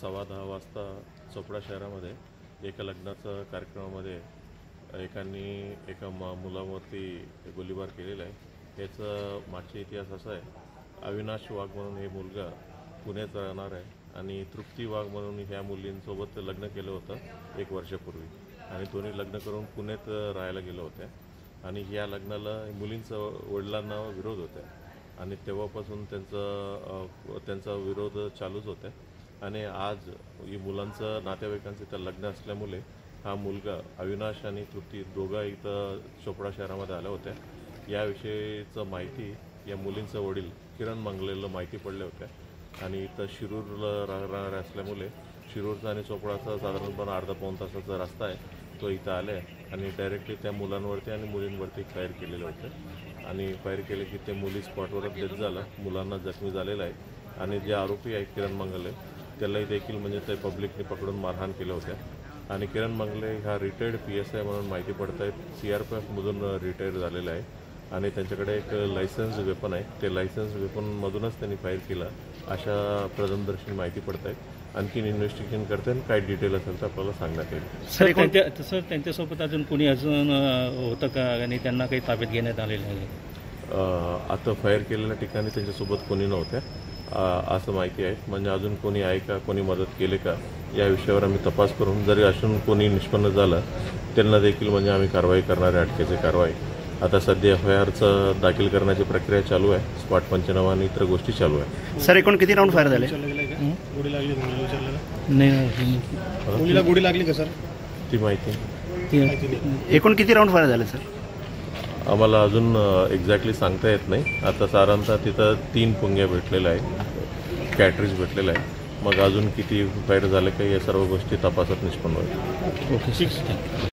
10:15 वाजता चोपडा शहरामध्ये एका लग्नाच्या कार्यक्रमामध्ये एकाने एका मुलावरती गोळीबार केलेला आहे। याचा मागचा इतिहास असा आहे, अविनाश वाघ म्हणून हे मुलगा पुण्यात राहणार आहे आणि तृप्ती वाघ म्हणून ह्या मुलींसोबत लग्न केलं होतं 1 वर्षापूर्वी आणि दोन्ही लग्न करून पुण्यात राहायला गेले होते आणि या लग्नाला मुलींचा वडिलांना विरोध होता आणि तेव्हापासून त्यांचा विरोध चालूच होता आणि आज ही मुलांचं नातेवाईकांचं इथं लग्न असल्यामुळे हा मुलगा अविनाश आणि तृप्ती दोघा इथं चोपडा शहरामध्ये आल्या होत्या। याविषयीचं माहिती या मुलींचा वडील किरण मंगलेला माहिती पडले होते आणि इथं शिरूरला राहणार असल्यामुळे शिरूरचा आणि चोपडाचा साधारणपणे अर्धा-पाऊण तासाचा रस्ता आहे, तो इथं आले आणि डायरेक्टली त्या मुलांवरती आणि मुलींवरती फायर केलेले होते आणि फायर केले की ते मुली स्पॉटवरच डेथ झाला, मुलांना जखमी झालेला आहे आणि जे आरोपी आहेत किरण मंगले त्यालाही देखील म्हणजे ते पब्लिकने पकडून मारहाण केलं होतं आणि किरण मंगले हा रिटायर्ड PSI म्हणून माहिती पडत आहेत, CRPFमधून रिटायर झालेला आहे आणि त्यांच्याकडे एक लायसन्स वेपन आहे, ते लायसन्स वेपनमधूनच त्यांनी फायर केला अशा प्रथमदर्शी माहिती पडत आहे। आणखीन इन्व्हेस्टिगेशन करते आणि काय डिटेल असेल तर आपल्याला सांगण्यात येईल। सर त्यांच्यासोबत अजून कोणी होतं का आणि त्यांना काही ताब्यात घेण्यात आलेलं आहे? आता फायर केलेल्या ठिकाणी त्यांच्यासोबत कोणी नव्हत्या असं माहिती आहे, म्हणजे अजून कोणी आहे का, कोणी मदत केली का या विषयावर आम्ही तपास करून जरी असून कोणी निष्पन्न झालं त्यांना देखील म्हणजे आम्ही कारवाई करणार आहे, अटकेची कारवाई। आता सध्या FIRचं दाखल करण्याची प्रक्रिया चालू आहे, स्पॉट पंचनामा आणि इतर गोष्टी चालू आहे। सर एकूण किती राऊंड फायर झाले? गोळी लागली नाही, मुलीला गोळी लागली का सर? ती माहिती एकूण किती राऊंड फायर झाले सर? आम्हाला अजून एक्झॅक्टली सांगता येत नाही। आता साधारणतः तिथं 3 पुंग्या भेटलेल्या आहेत, कॅटरीज भेटलेलं आहे, मग अजून किती फायर झाले का या सर्व गोष्टी तपासात निष्पन्न होईल। ओके,